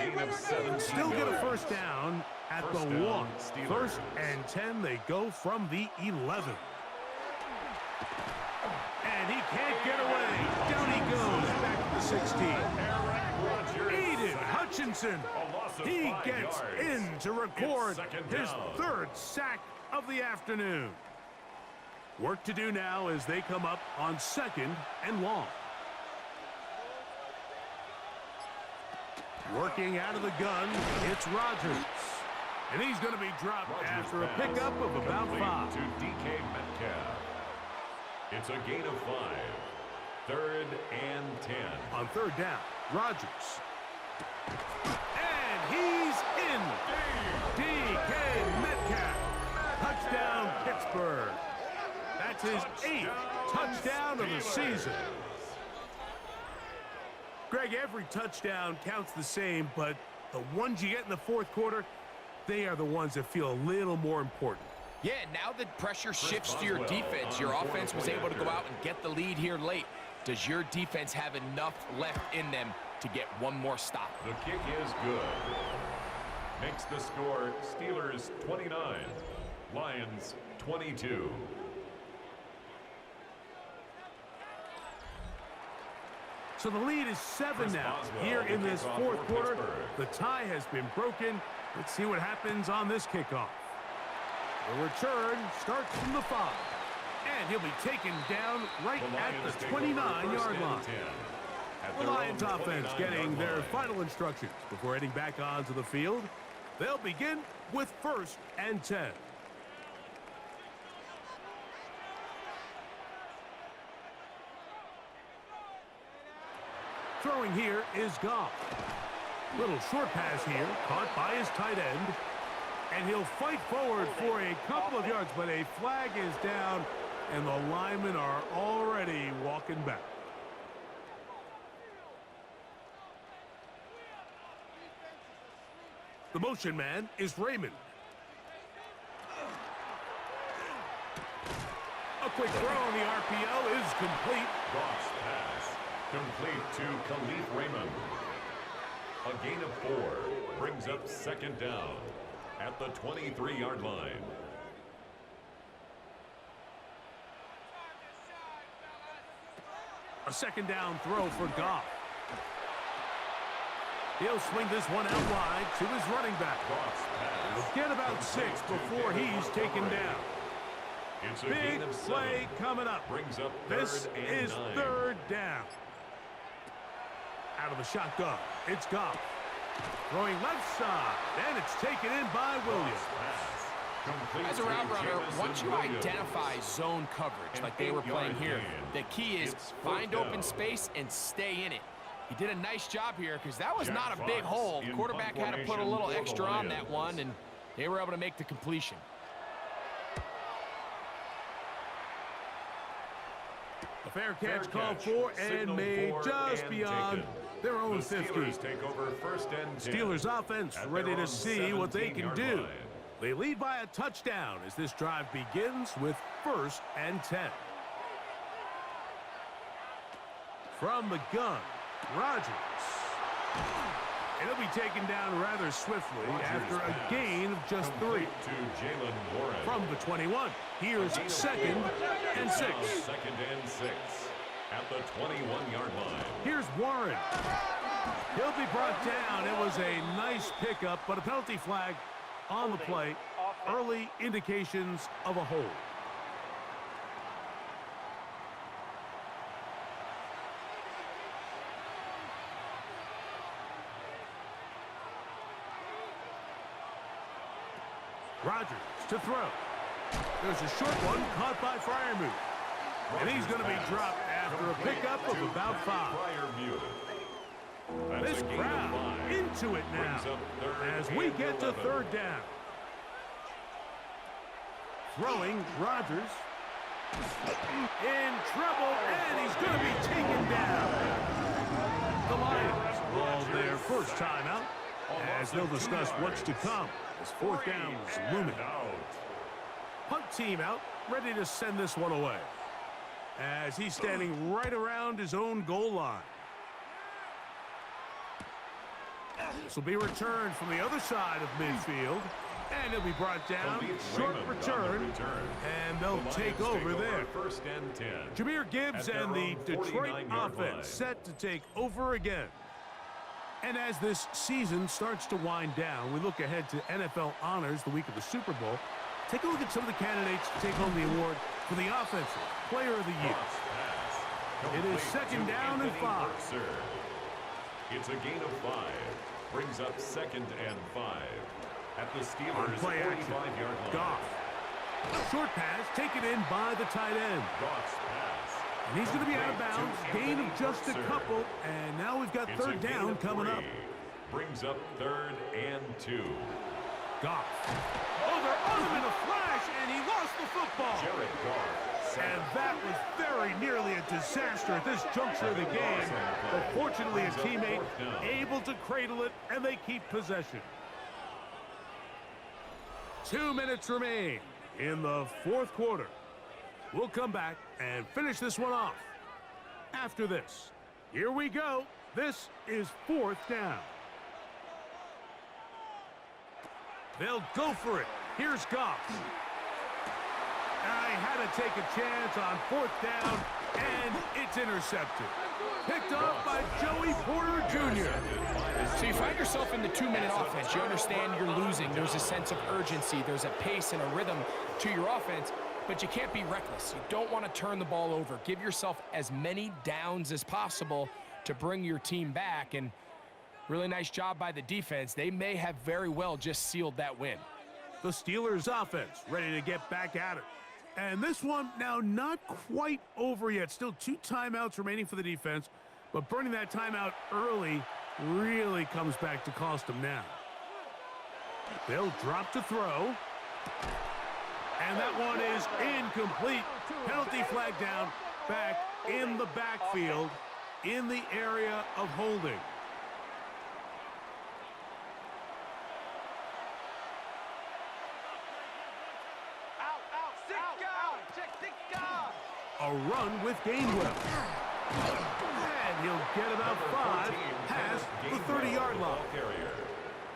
Still get a 1st down at the 1. 1st and 10, they go from the 11. And he can't get away. Down he goes back to the 16. Aiden Hutchinson. He gets in to record his 3rd sack of the afternoon. Work to do now as they come up on 2nd and long. Working out of the gun, it's Rodgers. And he's going to be dropped after a pickup of about 5. To DK Metcalf. It's a gain of 5. 3rd and 10. On 3rd down, Rodgers. And he's in. DK Metcalf. Touchdown, Pittsburgh. That's his 8th touchdown of the season. Greg, every touchdown counts the same, but the ones you get in the 4th quarter, they are the ones that feel a little more important. Yeah, now the pressure shifts to your defense. Your offense was able to go out and get the lead here late. Does your defense have enough left in them to get one more stop? The kick is good. Makes the score Steelers 29, Lions 22. So the lead is 7 now. Here in this 4th quarter, the tie has been broken. Let's see what happens on this kickoff. The return starts from the 5. And he'll be taken down right at the 29-yard line. The Lions offense getting their final instructions before heading back onto the field. They'll begin with 1st and 10. Throwing here is Goff. Little short pass here, caught by his tight end. And he'll fight forward for a couple of yards, but a flag is down, and the linemen are already walking back. The motion man is Raymond. A quick throw on the RPO is complete. Goff's pass complete to Khalif Raymond. A gain of 4 brings up 2nd down at the 23-yard line. A 2nd down throw for Goff. He'll swing this one out wide to his running back. Goff's pass. He'll get about 6 before he's taken down. It's a Big gain of 7. play coming up. Brings up This third and is 9. third down. Out of the shotgun, it's Goff. Throwing left side, and it's taken in by Williams. As a route runner, once you identify zone coverage like they were playing here, the key is find open space and stay in it. He did a nice job here because that was not a big hole. The quarterback had to put a little extra on that one, and they were able to make the completion. A fair catch called for and made just beyond their own 50. Take over first and 10. Steelers offense ready to see what they can do. They lead by a touchdown as this drive begins with 1st and 10. From the gun, Rodgers. And he'll be taken down rather swiftly after a gain of just 3. From the 21, here's 2nd and 6. 2nd and 6 at the 21-yard line. Here's Warren. He'll be brought down. It was a nice pickup, but a penalty flag on the play. Early indications of a hold. Rodgers to throw. There's a short one caught by Freiermuth. And he's going to be dropped after a pickup of about 5. This crowd into it now as we get to 3rd down. Throwing, Rodgers in trouble, and he's going to be taken down. The Lions call their first timeout as they'll discuss what's to come as 4th down is looming. Punt team out, ready to send this one away as he's standing right around his own goal line. This will be returned from the other side of midfield, and it'll be brought down. Short return, and they'll take over there. 1st and 10. Jahmyr Gibbs and the Detroit offense set to take over again. And as this season starts to wind down, we look ahead to NFL honors the week of the Super Bowl. Take a look at some of the candidates to take home the award for the Offensive Player of the Year. It is 2nd down and 5. It's a gain of 5. Brings up 2nd and 5 at the Steelers' 45-yard line. Goff. Short pass taken in by the tight end. Goff's pass. And he's going to be out of bounds. Gain of just a couple. And now we've got 3rd down coming up. Brings up 3rd and 2. Goff. Oh, they're on him in a flash, and he lost the football. Jared Goff. And that was very nearly a disaster at this juncture of the game. But fortunately, a teammate able to cradle it, and they keep possession. 2 minutes remain in the 4th quarter. We'll come back and finish this one off. After this, here we go. This is 4th down. They'll go for it. Here's Goff. I had to take a chance on 4th down, and it's intercepted. Picked off by Joey Porter Jr. So you find yourself in the 2-minute offense. You understand you're losing. There's a sense of urgency. There's a pace and a rhythm to your offense, but you can't be reckless. You don't want to turn the ball over. Give yourself as many downs as possible to bring your team back, and really nice job by the defense. They may have very well just sealed that win. The Steelers offense ready to get back at it. And this one now not quite over yet. Still 2 timeouts remaining for the defense, but burning that timeout early really comes back to cost them now. They'll drop to throw. And that one is incomplete. Penalty flag down back in the backfield in the area of holding. A run with Gainwell. And he'll get about 5 past the 30-yard line.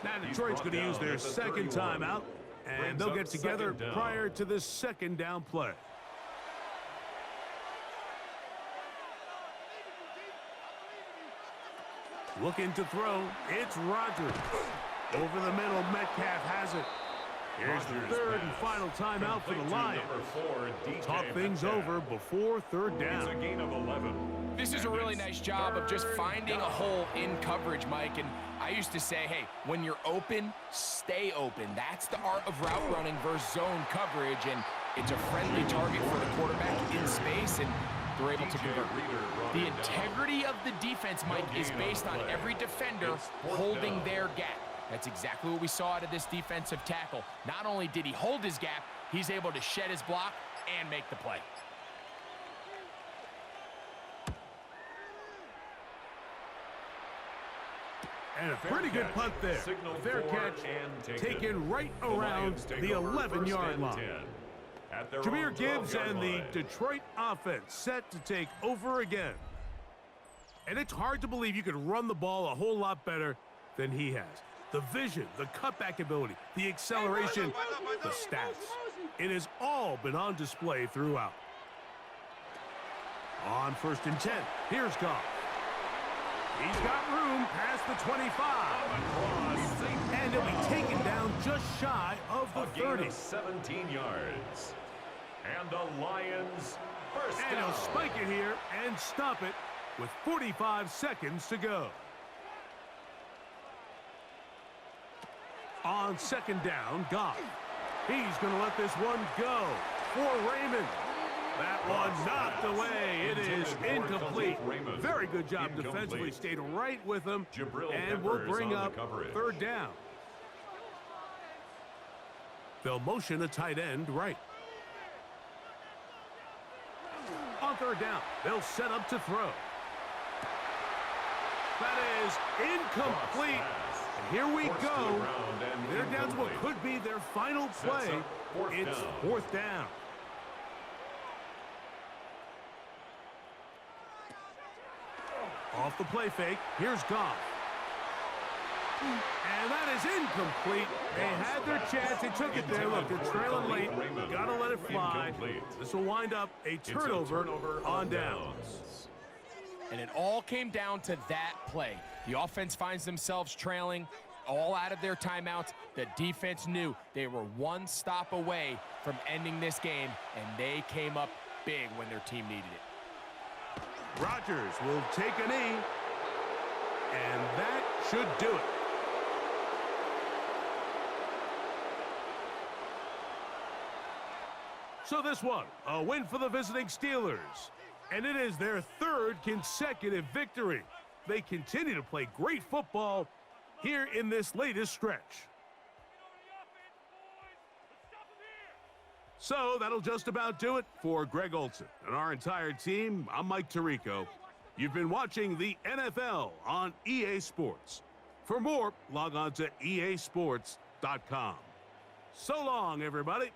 Now Detroit's going to use their 2nd timeout, and they'll get together prior to this 2nd down play. Looking to throw, it's Rodgers. Over the middle, Metcalf has it. Here's the third and final timeout for the Lions. Talk things over before third down. It's a gain of 11. This is a really nice job of just finding a hole in coverage, Mike. And I used to say, hey, when you're open, stay open. That's the art of route running versus zone coverage. And it's a friendly target for the quarterback in space, and they're able to convert. The integrity of the defense, Mike, is based on every defender holding their gap. That's exactly what we saw out of this defensive tackle. Not only did he hold his gap, he's able to shed his block and make the play. And a pretty good punt there. A fair catch taken right around the 11-yard line. Jahmyr Gibbs and the Detroit offense set to take over again. And it's hard to believe you could run the ball a whole lot better than he has. The vision, the cutback ability, the acceleration, the stats. It has all been on display throughout. On 1st and 10, here's Goff. He's got room past the 25. And he'll be taken down just shy of the 30. 17 yards. And the Lions first down. And he'll spike it here and stop it with 45 seconds to go. On 2nd down, Goff. He's going to let this one go for Raymond. That one knocked away. It is incomplete. Very good job defensively. Stayed right with him. And will bring up 3rd down. They'll motion a tight end right. On 3rd down, they'll set up to throw. That is incomplete. And here we go. They're down to what could be their final play. It's 4th down. Off the play fake, here's Goff. And that is incomplete. They had their chance, they took it there. Look, they're trailing late. Gotta let it fly. This will wind up a turnover on downs. And it all came down to that play. The offense finds themselves trailing, all out of their timeouts. The defense knew they were one stop away from ending this game, and they came up big when their team needed it. Rodgers will take a knee, and that should do it. So this one, a win for the visiting Steelers, and it is their 3rd consecutive victory. They continue to play great football here in this latest stretch. So that'll just about do it for Greg Olsen and our entire team. I'm Mike Tirico. You've been watching the NFL on EA Sports. For more, log on to easports.com. So long, everybody.